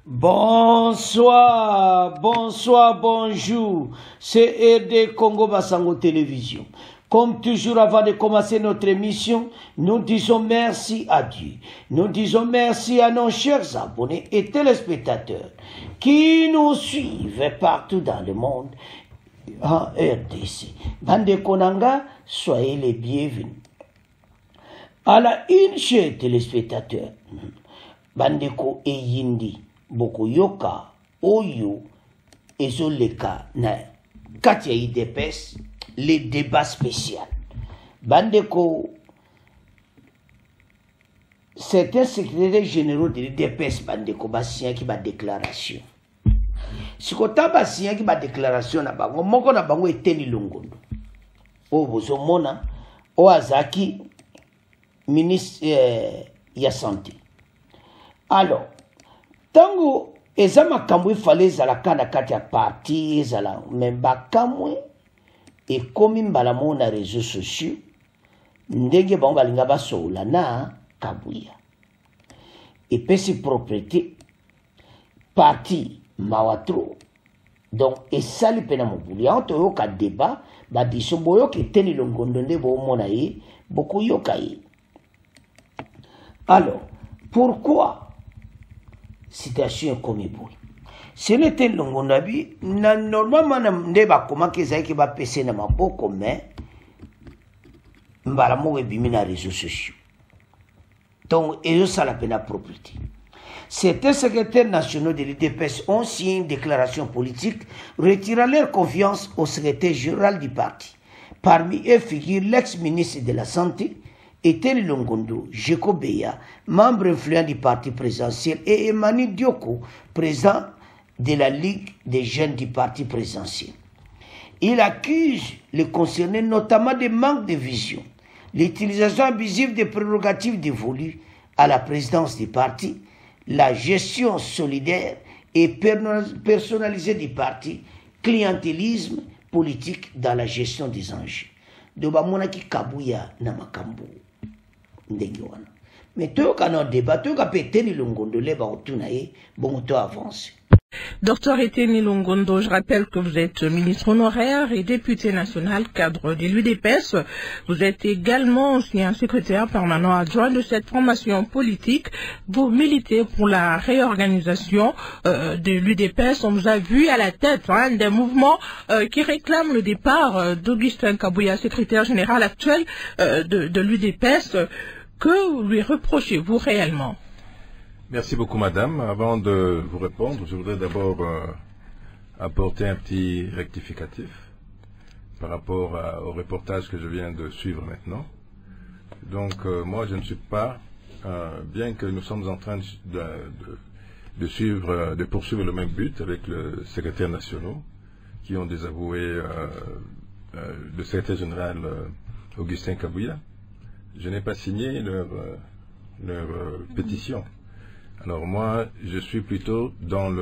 Bonsoir, bonsoir, bonjour. C'est RD Congo Basango Télévision. Comme toujours, avant de commencer notre émission, nous disons merci à Dieu. Nous disons merci à nos chers abonnés et téléspectateurs qui nous suivent partout dans le monde en RDC. Bande Konanga, soyez les bienvenus. À la une, chers téléspectateurs, Bandeko et Yindi. Bokoyoka oyo ezoleka na kati ya IDPS les débats spéciaux. Bandeko, certains secrétaires généraux de l'IDPS bandeko basien qui ba déclaration. Sikota basien qui ba déclaration na bango moko na bango eteni longondo. O bozomona o azaki ministre ya santé. Alors tango eza makambo ifale ezalaka na kati ya parti ezala memba kamwe ekomi mbala mo na réseaux sociaux ndenge bango balinga basola na Kabuya epesi propriété parti mawatro donc esali pena mobulu yango toyoka débat badiso boyoka eteni longondo nde boomona ye bokoyoka ye. Alors pourquoi situation comme boy? Ce n'était longonabi na normalement nde bakoma kezaki ba pese na maboko mais mbala mo ebimi na réseaux sociaux. Donc et ça la peine propriété. Certains secrétaires nationaux de l'IDPS ont signé une déclaration politique retirant leur confiance au secrétaire général du parti. Parmi eux figure l'ex-ministre de la Santé Eten Longondo, Jeko Beya, membre influent du parti présidentiel, et Emmanuel Dioko, président de la Ligue des jeunes du parti présidentiel. Il accuse les concernés notamment de manque de vision, l'utilisation abusive des prérogatives dévolues à la présidence du parti, la gestion solidaire et personnalisée du parti, clientélisme politique dans la gestion des enjeux. De Bamonaki Kabuya Namakambu. Mais tout le monde débat, tout le monde peut longondo leba otunaye, bon to avance. Docteur Eteni Longondo, je rappelle que vous êtes ministre honoraire et député national cadre de l'UDPS. Vous êtes également aussi un secrétaire permanent adjoint de cette formation politique. Vous militez pour la réorganisation de l'UDPS. On vous a vu à la tête des mouvements qui réclament le départ d'Augustin Kabuya, secrétaire général actuel de l'UDPS. Que lui reprochez-vous réellement? Merci beaucoup, madame. Avant de vous répondre, je voudrais d'abord apporter un petit rectificatif par rapport au reportage que je viens de suivre maintenant. Donc, moi, je ne suis pas, bien que nous sommes en train de poursuivre le même but avec le secrétaire national, qui ont désavoué le secrétaire général Augustin Kabuya. Je n'ai pas signé leur pétition. Alors moi, je suis plutôt dans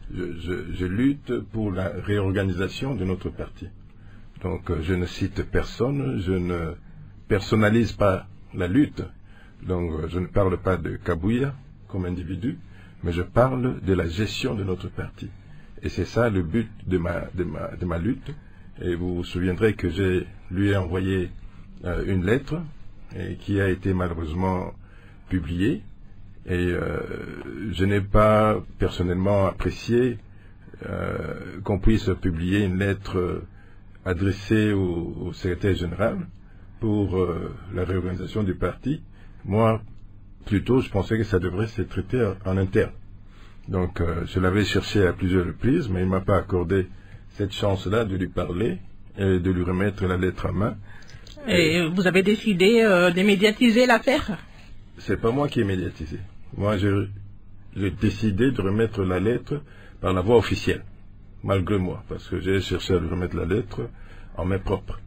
je lutte pour la réorganisation de notre parti. Donc je ne cite personne, je ne personnalise pas la lutte. Donc je ne parle pas de Kabuya comme individu, mais je parle de la gestion de notre parti. Et c'est ça le but de ma lutte. Et vous vous souviendrez que lui ai envoyé une lettre qui a été malheureusement publiée. Et je n'ai pas personnellement apprécié qu'on puisse publier une lettre adressée au secrétaire général pour la réorganisation du parti. Moi, plutôt, je pensais que ça devrait se traiter en interne. Donc, je l'avais cherché à plusieurs reprises, mais il ne m'a pas accordé cette chance-là de lui parler et de lui remettre la lettre à main. Et vous avez décidé de médiatiser l'affaire? C'est pas moi qui ai médiatisé. Moi, j'ai décidé de remettre la lettre par la voie officielle, malgré moi, parce que j'ai cherché à lui remettre la lettre en main propre.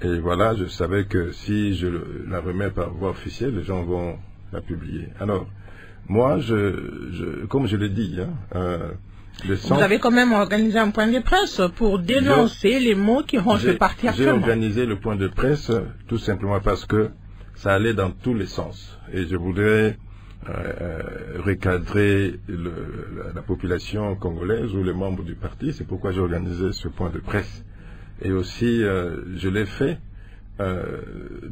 Et voilà, je savais que si je la remets par voie officielle, les gens vont la publier. Alors, moi, comme je l'ai dit, vous avez quand même organisé un point de presse pour dénoncer les mots qui rongent le parti actuellement. J'ai organisé le point de presse tout simplement parce que ça allait dans tous les sens. Et je voudrais recadrer la population congolaise ou les membres du parti. C'est pourquoi j'ai organisé ce point de presse. Et aussi, je l'ai fait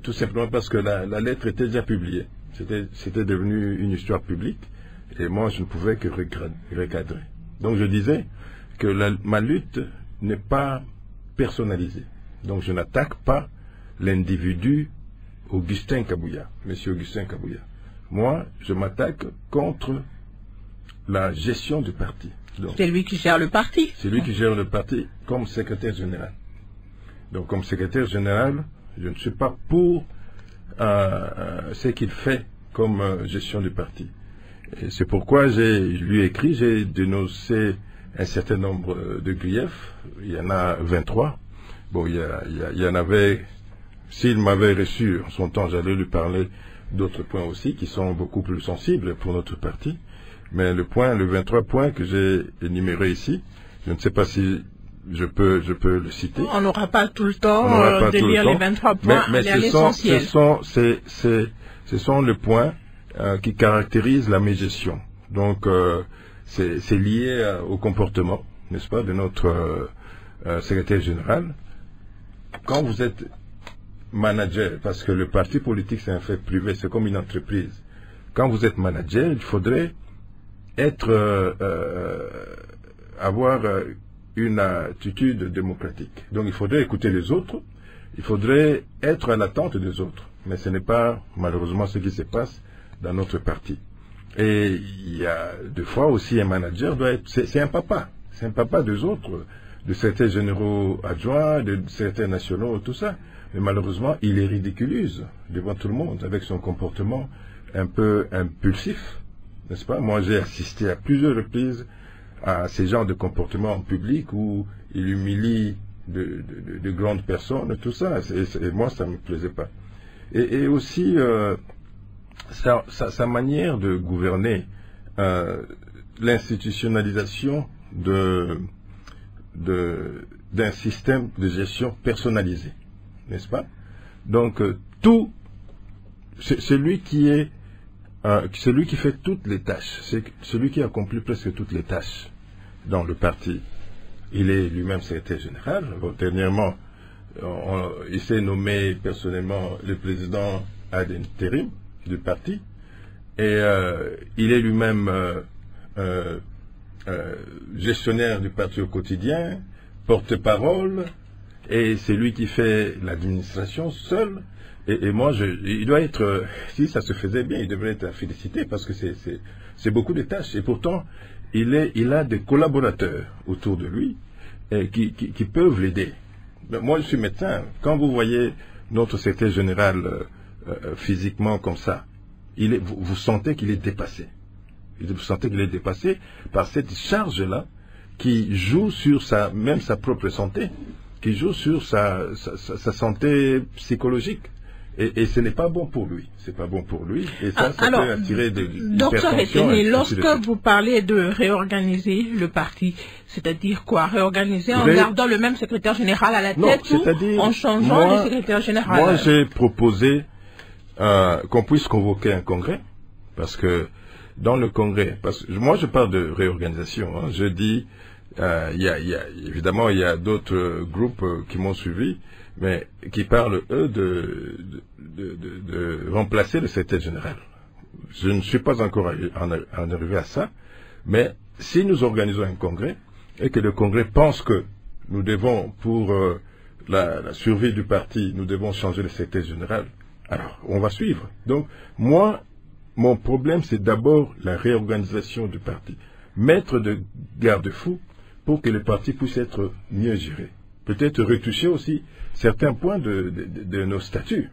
tout simplement parce que la lettre était déjà publiée. C'était devenu une histoire publique. Et moi, je ne pouvais que recadrer. Donc, je disais que ma lutte n'est pas personnalisée. Donc, je n'attaque pas l'individu Augustin Kabouya, monsieur Augustin Kabouya. Moi, je m'attaque contre la gestion du parti. C'est lui qui gère le parti. C'est lui qui gère le parti comme secrétaire général. Donc, comme secrétaire général, je ne suis pas pour ce qu'il fait comme gestion du parti. Et c'est pourquoi j'ai lui écrit, j'ai dénoncé un certain nombre de griefs. Il y en a 23. Bon, il y en avait, s'il m'avait reçu en son temps, j'allais lui parler d'autres points aussi qui sont beaucoup plus sensibles pour notre parti. Mais le 23 points que j'ai énumérés ici, je ne sais pas si je peux le citer. On n'aura pas tout le temps de lire les 23 points, mais l'essentiel. Ce sont les points qui caractérisent la mégestion. Donc, c'est lié au comportement, n'est-ce pas, de notre secrétaire général. Quand vous êtes manager, parce que le parti politique c'est un fait privé, c'est comme une entreprise. Quand vous êtes manager, il faudrait avoir une attitude démocratique. Donc il faudrait écouter les autres, il faudrait être à l'attente des autres. Mais ce n'est pas malheureusement ce qui se passe dans notre parti. Et il y a des fois aussi un manager doit être, c'est un papa des autres, de certains généraux adjoints, de certains nationaux, tout ça. Mais malheureusement, il les ridiculise devant tout le monde avec son comportement un peu impulsif, n'est-ce pas? Moi, j'ai assisté à plusieurs reprises à ces genres de comportements en public où il humilie de grandes personnes, tout ça. Et moi, ça ne me plaisait pas. Et aussi, sa manière de gouverner, l'institutionnalisation d'un système de gestion personnalisé, n'est-ce pas? Donc, c'est lui qui fait toutes les tâches, c'est celui qui accomplit presque toutes les tâches dans le parti. Il est lui-même secrétaire général. Dernièrement, il s'est nommé personnellement le président ad intérim du parti, et il est lui-même gestionnaire du parti au quotidien, porte-parole, et c'est lui qui fait l'administration seul. Et moi, il doit être, si ça se faisait bien, il devrait être félicité parce que c'est beaucoup de tâches. Et pourtant, il a des collaborateurs autour de lui qui peuvent l'aider. Moi, je suis médecin. Quand vous voyez notre secrétaire général physiquement comme ça, vous sentez qu'il est dépassé. Vous sentez qu'il est dépassé par cette charge-là qui joue sur sa propre santé, qui joue sur sa santé psychologique. Et ce n'est pas bon pour lui. C'est pas bon pour lui. Et ça peut attirer des Docteur Etienne, lorsque vous parlez de réorganiser le parti, c'est-à-dire quoi? Réorganiser en gardant le même secrétaire général à la tête ou en changeant le secrétaire général? Moi, j'ai proposé qu'on puisse convoquer un congrès, parce que dans le congrès, parce que moi je parle de réorganisation, hein, je dis, évidemment il y a d'autres groupes qui m'ont suivi, mais qui parlent, eux, de remplacer le secrétaire général. Je ne suis pas encore arrivé à ça, mais si nous organisons un congrès, et que le congrès pense que nous devons, pour la survie du parti, nous devons changer le secrétaire général, alors on va suivre. Donc, moi, mon problème, c'est d'abord la réorganisation du parti. Mettre de garde-fous pour que le parti puisse être mieux géré. Peut-être retoucher aussi certains points de nos statuts.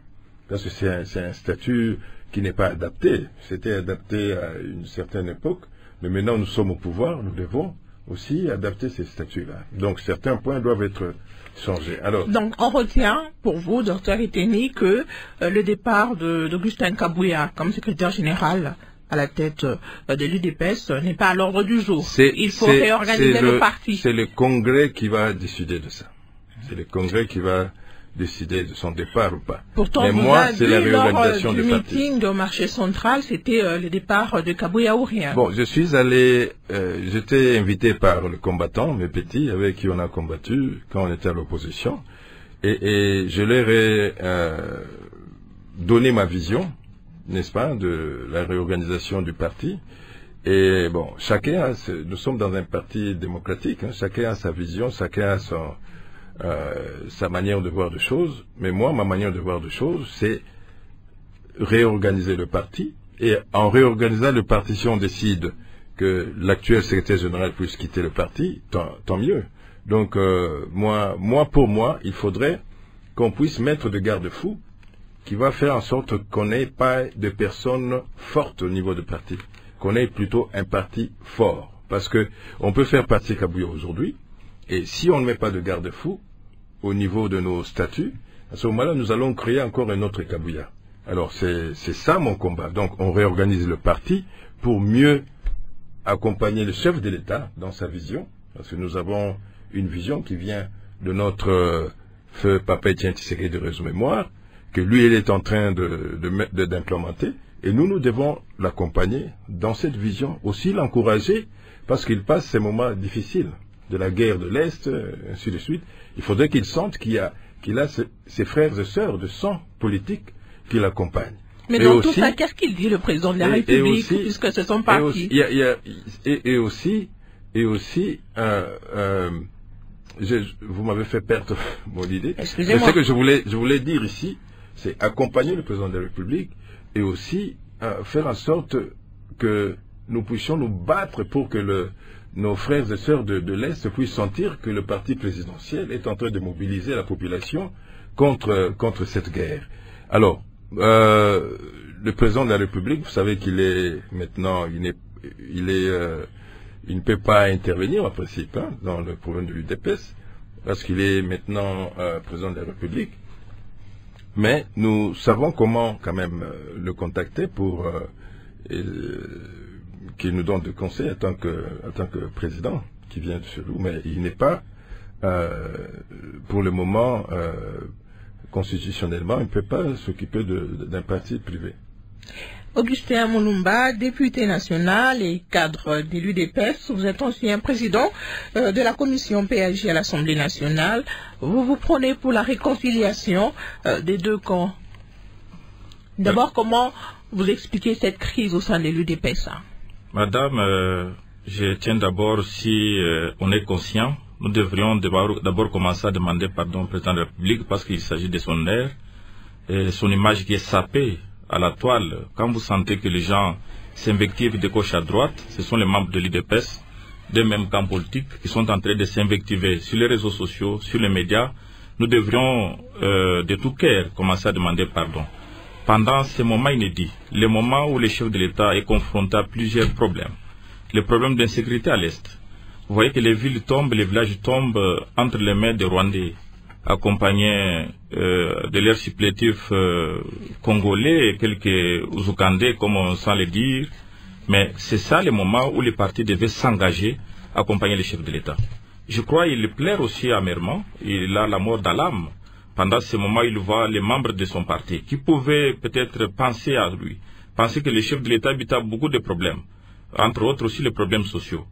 Parce que c'est un statut qui n'est pas adapté. C'était adapté à une certaine époque, mais maintenant nous sommes au pouvoir, nous devons aussi adapter ces statuts-là. Donc certains points doivent être changés. Alors, donc on retient pour vous, docteur Etienne, que le départ d'Augustin Kabouya comme secrétaire général à la tête de l'UDPS n'est pas à l'ordre du jour. Il faut réorganiser le parti. C'est le Congrès qui va décider de ça. C'est le Congrès qui va décider de son départ ou pas. Pourtant, mais moi, c'est la réorganisation du du parti. meeting au marché central, c'était le départ de Kabou Yaouré. Bon, je suis allé, j'étais invité par le combattant, mes petits, avec qui on a combattu quand on était à l'opposition, et je leur ai donné ma vision, n'est-ce pas, de la réorganisation du parti. Et bon, chacun nous sommes dans un parti démocratique, hein, chacun a sa vision, chacun a sa manière de voir les choses. Mais moi, ma manière de voir les choses, c'est réorganiser le parti. Et en réorganisant le parti, si on décide que l'actuel secrétaire général puisse quitter le parti, tant mieux. Donc, pour moi, il faudrait qu'on puisse mettre de garde-fous qui va faire en sorte qu'on n'ait pas de personnes fortes au niveau du parti, qu'on ait plutôt un parti fort. Parce que on peut faire partie Kabouya aujourd'hui, et si on ne met pas de garde-fou au niveau de nos statuts, à ce moment-là, nous allons créer encore un autre Kabouya. Alors, c'est ça mon combat. Donc, on réorganise le parti pour mieux accompagner le chef de l'État dans sa vision, parce que nous avons une vision qui vient de notre feu Papa Etienne Tshisekedi de Réseau Mémoire, que lui, il est en train d'implémenter, et nous devons l'accompagner dans cette vision, aussi l'encourager, parce qu'il passe ces moments difficiles de la guerre de l'Est, ainsi de suite. Il faudrait qu'il sente qu'il a ses frères et sœurs de sang politique qui l'accompagnent. Mais dans tout ça, qu'est-ce qu'il dit le président de la République, puisque c'est son parti? Vous m'avez fait perdre mon idée. Excusez-moi. Ce que je voulais dire ici, c'est accompagner le président de la République et aussi faire en sorte que nous puissions nous battre pour que nos frères et sœurs de l'Est puissent sentir que le parti présidentiel est en train de mobiliser la population contre cette guerre. Alors, le président de la République, vous savez qu'il est maintenant, il ne peut pas intervenir en principe dans le problème de l'UDPS, parce qu'il est maintenant président de la République. Mais nous savons comment quand même le contacter pour qu'il nous donne des conseils en tant que président qui vient de chez nous. Mais il n'est pas, pour le moment, constitutionnellement, il ne peut pas s'occuper d'un parti privé. Augustin Mulumba, député national et cadre de l'UDPS, vous êtes ancien président de la commission PAJ à l'Assemblée nationale. Vous vous prenez pour la réconciliation des deux camps. D'abord, comment vous expliquez cette crise au sein de l'UDPS? Madame, je tiens d'abord, si on est conscient, nous devrions d'abord commencer à demander pardon au président de la République parce qu'il s'agit de son air et son image qui est sapée à la toile. Quand vous sentez que les gens s'invectivent de gauche à droite, ce sont les membres de l'UDPS, des mêmes camps politiques, qui sont en train de s'invectiver sur les réseaux sociaux, sur les médias. Nous devrions de tout cœur commencer à demander pardon. Pendant ces moments inédits, les moments où le chef de l'État est confronté à plusieurs problèmes, les problèmes d'insécurité à l'Est, vous voyez que les villes tombent, les villages tombent entre les mains des Rwandais, accompagnés de leurs supplétifs congolais et quelques Ouzokandais, comme on sent le dire. Mais c'est ça le moment où les partis devaient s'engager à accompagner les chefs de l'État. Je crois qu'il pleure aussi amèrement, il a la mort dans l'âme. Pendant ce moment, il voit les membres de son parti qui pouvaient peut-être penser à lui, penser que les chefs de l'État habitent beaucoup de problèmes, entre autres aussi les problèmes sociaux.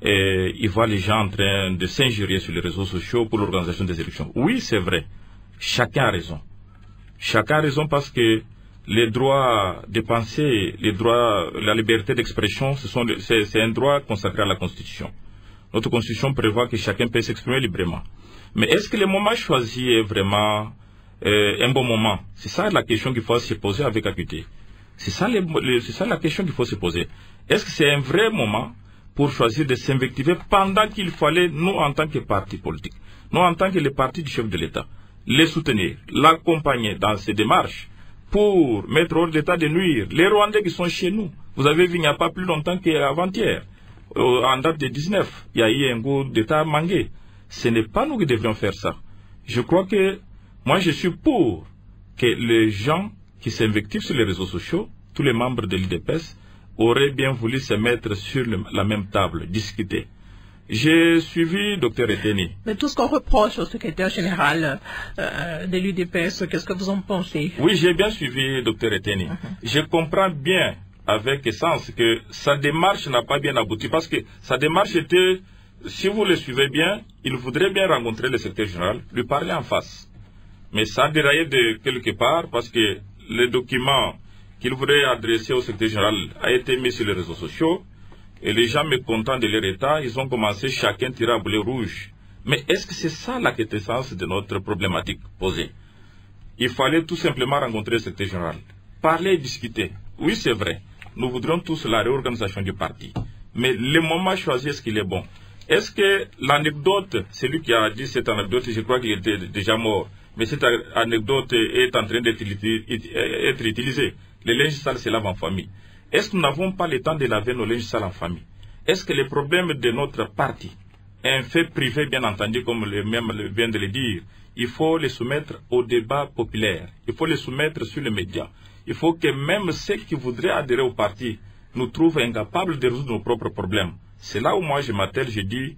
Et il voit les gens en train de s'injurier sur les réseaux sociaux pour l'organisation des élections. Oui, c'est vrai. Chacun a raison. Chacun a raison parce que les droits de penser, les droits, la liberté d'expression, c'est un droit consacré à la Constitution. Notre Constitution prévoit que chacun peut s'exprimer librement. Mais est-ce que le moment choisi est vraiment un bon moment? C'est ça la question qu'il faut se poser avec acuité. C'est ça la question qu'il faut se poser. Est-ce que c'est un vrai moment pour choisir de s'invectiver pendant qu'il fallait, nous en tant que parti politique, nous en tant que le parti du chef de l'État, les soutenir, l'accompagner dans ces démarches pour mettre hors d'état de nuire les Rwandais qui sont chez nous. Vous avez vu, il n'y a pas plus longtemps qu'avant-hier, en date de 19, il y a eu un coup d'État mangué. Ce n'est pas nous qui devrions faire ça. Je crois que, moi je suis pour que les gens qui s'invectivent sur les réseaux sociaux, tous les membres de l'UDPS, auraient bien voulu se mettre sur la même table, discuter. J'ai suivi Dr Eteni. Mais tout ce qu'on reproche au secrétaire général de l'UDPS, qu'est-ce que vous en pensez? Oui, j'ai bien suivi Dr Eteni. Je comprends bien avec essence que sa démarche n'a pas bien abouti, parce que sa démarche était, si vous le suivez bien, il voudrait bien rencontrer le secrétaire général, lui parler en face. Mais ça a déraillé de quelque part parce que le document qu'il voudrait adresser au secrétaire général a été mis sur les réseaux sociaux et les gens mécontents de leur état, ils ont commencé chacun à tirer à boulet rouge. Mais est-ce que c'est ça la quintessence de notre problématique posée? Il fallait tout simplement rencontrer le secrétaire général, parler et discuter. Oui, c'est vrai, nous voudrions tous la réorganisation du parti. Mais le moment choisi, est-ce qu'il est bon? Est-ce que l'anecdote, celui qui a dit cette anecdote, je crois qu'il était déjà mort, mais cette anecdote est en train d'être utilisée. Les linges sales se lavent en famille. Est-ce que nous n'avons pas le temps de laver nos linges sales en famille? Est-ce que les problèmes de notre parti, un fait privé bien entendu, comme même vient de le dire, il faut les soumettre au débat populaire, il faut les soumettre sur les médias. Il faut que même ceux qui voudraient adhérer au parti nous trouvent incapables de résoudre nos propres problèmes. C'est là où moi je m'attelle, je dis,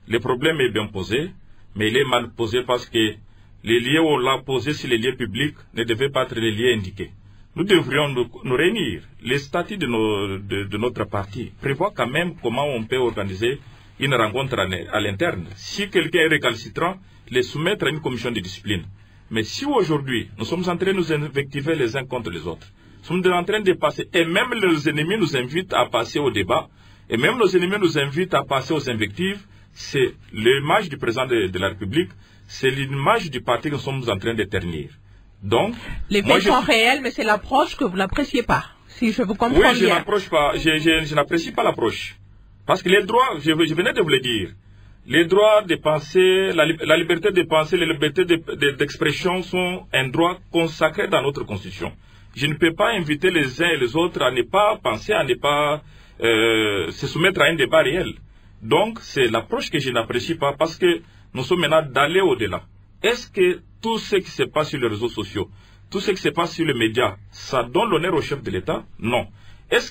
le problème est bien posé, mais il est mal posé parce que les liens où on l'a posé sur les lieux publics ne devaient pas être les liens indiqués. Nous devrions nous réunir. Les statuts de notre parti prévoient quand même comment on peut organiser une rencontre à l'interne. Si quelqu'un est récalcitrant, les soumettre à une commission de discipline. Mais si aujourd'hui, nous sommes en train de nous invectiver les uns contre les autres, nous sommes en train de passer, et même nos ennemis nous invitent à passer au débat, et même nos ennemis nous invitent à passer aux invectives, c'est l'image du président de la République, c'est l'image du parti que nous sommes en train de ternir. Donc, les faits sont réels, mais c'est l'approche que vous n'appréciez pas, si je vous comprends bien. Oui, je n'approche pas, je n'apprécie pas l'approche. Parce que les droits, je venais de vous le dire, les droits de penser, la liberté de penser, les libertés d'expression sont un droit consacré dans notre Constitution. Je ne peux pas inviter les uns et les autres à ne pas penser, à ne pas se soumettre à un débat réel. Donc, c'est l'approche que je n'apprécie pas parce que nous sommes maintenant d'aller au-delà. Est-ce que tout ce qui se passe sur les réseaux sociaux, tout ce qui se passe sur les médias, ça donne l'honneur au chef de l'État? Non.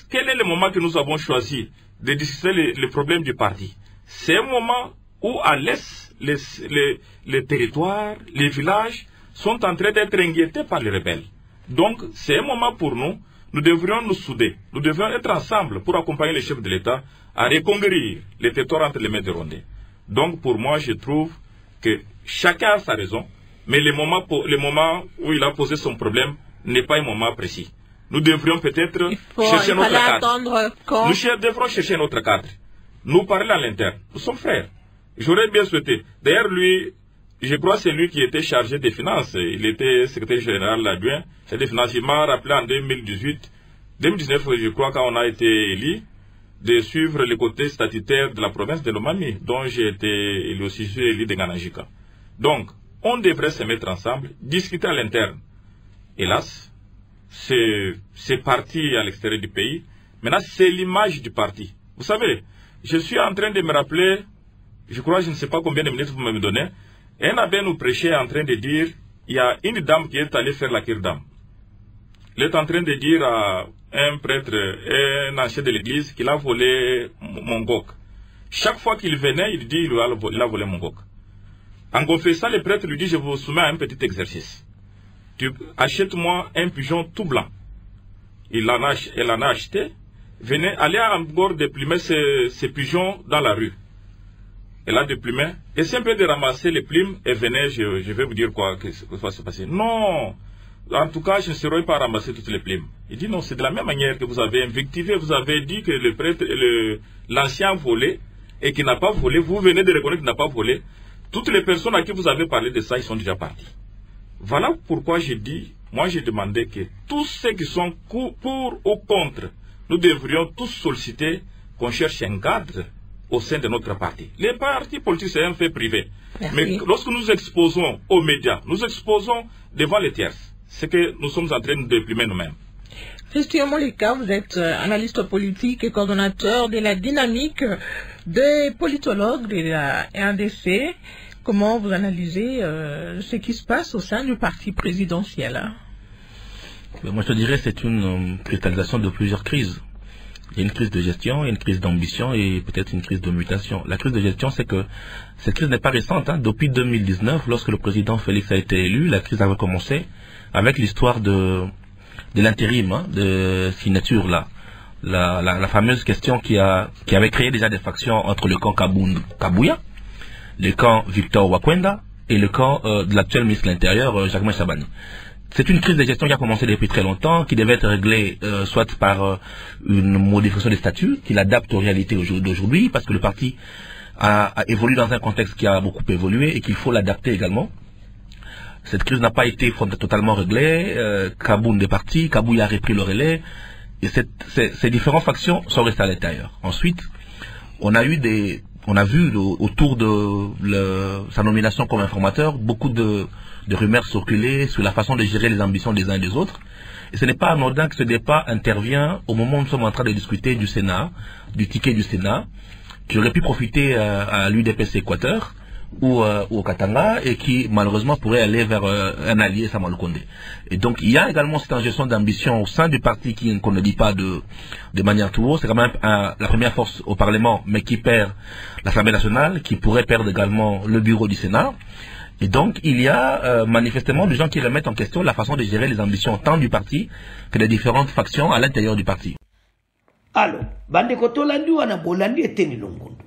Quel est le moment que nous avons choisi de discuter les problèmes du parti? C'est un moment où à l'Est, les territoires, les villages sont en train d'être inquiétés par les rebelles. Donc, c'est un moment pour nous, nous devrions nous souder, nous devrions être ensemble pour accompagner le chef de l'État à reconquérir les territoires entre les mains des Rwandais. Donc, pour moi, je trouve que chacun a sa raison, mais le moment où il a posé son problème n'est pas un moment précis. Nous devrions peut-être chercher notre cadre. Nous devrons chercher notre cadre. Nous parler à l'interne. Nous sommes frères. J'aurais bien souhaité. D'ailleurs, lui, je crois que c'est lui qui était chargé des finances. Il était secrétaire général adjoint des finances. Il m'a rappelé en 2018, 2019, je crois, quand on a été élu, de suivre le côté statutaire de la province de Lomami, dont j'ai été élu aussi, je suis élu de Ganajika. Donc, on devrait se mettre ensemble, discuter à l'interne. Hélas, c'est parti à l'extérieur du pays. Maintenant, c'est l'image du parti. Vous savez, je suis en train de me rappeler, je crois, je ne sais pas combien de minutes vous me donnez, un abbé nous prêchait en train de dire, il y a une dame qui est allée faire la kirdam. Il est en train de dire à un prêtre, un ancien de l'église, qu'il a volé mon gok. Chaque fois qu'il venait, il dit il a volé mon gok. En confessant, le prêtre lui dit, je vous soumets à un petit exercice. Tu achètes-moi un pigeon tout blanc. Elle en a acheté. Allez encore déplumer ces pigeons dans la rue. Elle a déplumé. Et c'est un peu de ramasser les plumes et venez, je vais vous dire quoi que va se passer. Non, en tout cas, je ne saurais pas ramasser toutes les plumes. Il dit non, c'est de la même manière que vous avez invectivé, vous avez dit que le prêtre, l'ancien a volé et qu'il n'a pas volé. Vous venez de reconnaître qu'il n'a pas volé. Toutes les personnes à qui vous avez parlé de ça, ils sont déjà partis. Voilà pourquoi j'ai dit, moi j'ai demandé que tous ceux qui sont pour ou contre, nous devrions tous solliciter qu'on cherche un cadre au sein de notre parti. Les partis politiques, c'est un fait privé. Merci. Mais lorsque nous exposons aux médias, nous exposons devant les tiers, c'est que nous sommes en train de déprimer nous-mêmes. Christian Moleka, vous êtes analyste politique et coordonnateur de la dynamique des politologues de la RDC. Comment vous analysez ce qui se passe au sein du parti présidentiel? Moi, je te dirais que c'est une cristallisation de plusieurs crises. Il y a une crise de gestion, une crise d'ambition et peut-être une crise de mutation. La crise de gestion, c'est que cette crise n'est pas récente. Depuis 2019, lorsque le président Félix a été élu, la crise a recommencé avec l'histoire de l'intérim, de signature là. La fameuse question qui avait créé déjà des factions entre le camp Kabouya, le camp Victor Wakwenda et le camp de l'actuel ministre de l'Intérieur, Jacquemain Chabani. C'est une crise de gestion qui a commencé depuis très longtemps, qui devait être réglée soit par une modification des statuts, qui l'adapte aux réalités d'aujourd'hui, parce que le parti a évolué dans un contexte qui a beaucoup évolué et qu'il faut l'adapter également. Cette crise n'a pas été totalement réglée. Kaboun est parti, Kabouya a repris le relais, et ces différentes factions sont restées à l'intérieur. Ensuite, on a vu autour de sa nomination comme informateur beaucoup de rumeurs circuler sur la façon de gérer les ambitions des uns et des autres. Et ce n'est pas anodin que ce débat intervient au moment où nous sommes en train de discuter du Sénat, du ticket du Sénat, qui aurait pu profiter à l'UDPS Équateur ou au Katanga et qui malheureusement pourrait aller vers un allié, Samuel Condé. Et donc il y a également cette ingestion d'ambition au sein du parti qu'on ne dit pas de manière tout haut. C'est quand même la première force au Parlement, mais qui perd l'Assemblée nationale, qui pourrait perdre également le bureau du Sénat. Et donc, il y a manifestement des gens qui remettent en question la façon de gérer les ambitions tant du parti que des différentes factions à l'intérieur du parti. Alors, bande kotolandi wana bolandi eteni longondo.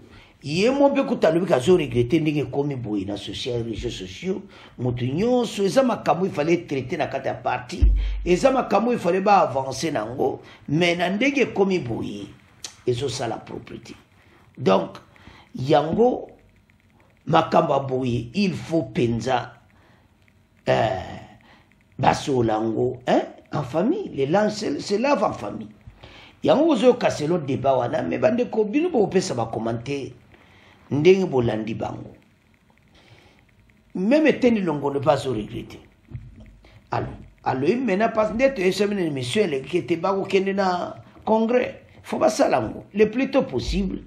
Yemo be kutalobi kazo regretter ndenge komi boyi na social réseaux sociaux, mutu nyonso eza makambo il fallait traiter na kata ya parti, eza makambo il fallait ba avancer nango, mais na ndenge komi boyi ezo sala propriété. Donc, yango makamba boye, il faut penza basolango en famille, les langues se lavent en famille. Yango ozo kaselo débat wana, mais bande ko bino bo pesa ba commenter ndenge bolandi bango. Même teni longo ne pas se regretter. Alors maintenant pas d'être une émission qui était ba ko kende na congrès, faut pas ça lango le plus tôt possible.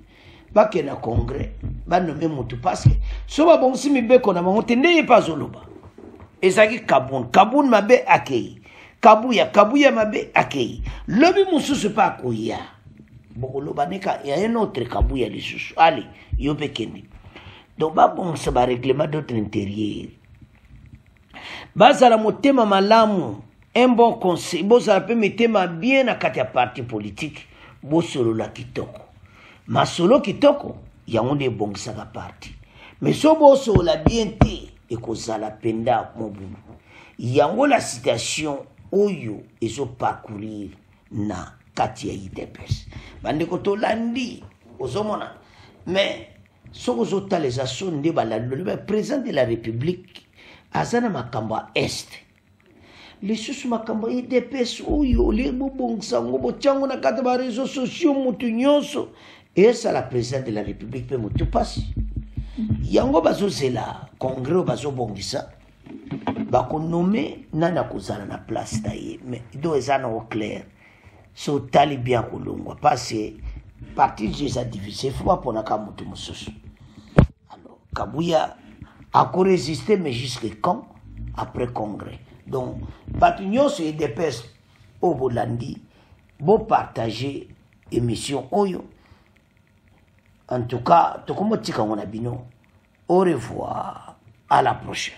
Bake na congrès ba nommer mutu parce que so ba bon si mi be ko na bango tende pas zoloba ezaki Kaboun mabe akei Kabouya mabe akei lobi mususu pa koya bokoloba neka ya un autre Kabouya lisusu allez yo pe kendi donc ba bon ça ba règlement d'autre intérieur bazala motema malamu un bon conseil bozala pe metema bien na kati ya parti politique bosolo la kitoko masolo kitoko yango nde ebongisaka parti mais so bosola bien te ekozala penda mobulu yango la situation oyo ezoparcourir na kati ya UDPS bandeko tolandi ozomona mais soko ozotala eza so nde balandi le président de la République aza na makambo ya este lisusu makambo ya UDPS oyo le bobongisa ngo botiango na kati ba réseaux sociaux mutu nyonso esa la présidente de la République pe mutu pasi yango bazozela congrès bazobongisa bakonome nana kozala na place na ye mais do ezana au clair so tali bien kolongwa parce que parti eza divisé faut pas ponaka mutu mususu. Alors Kabouya a résisté mais jusqu'à quand après congrès. Donc bato nyonso UDPS au bolandi bo partager émission oyo. En tout cas, au revoir, à la prochaine.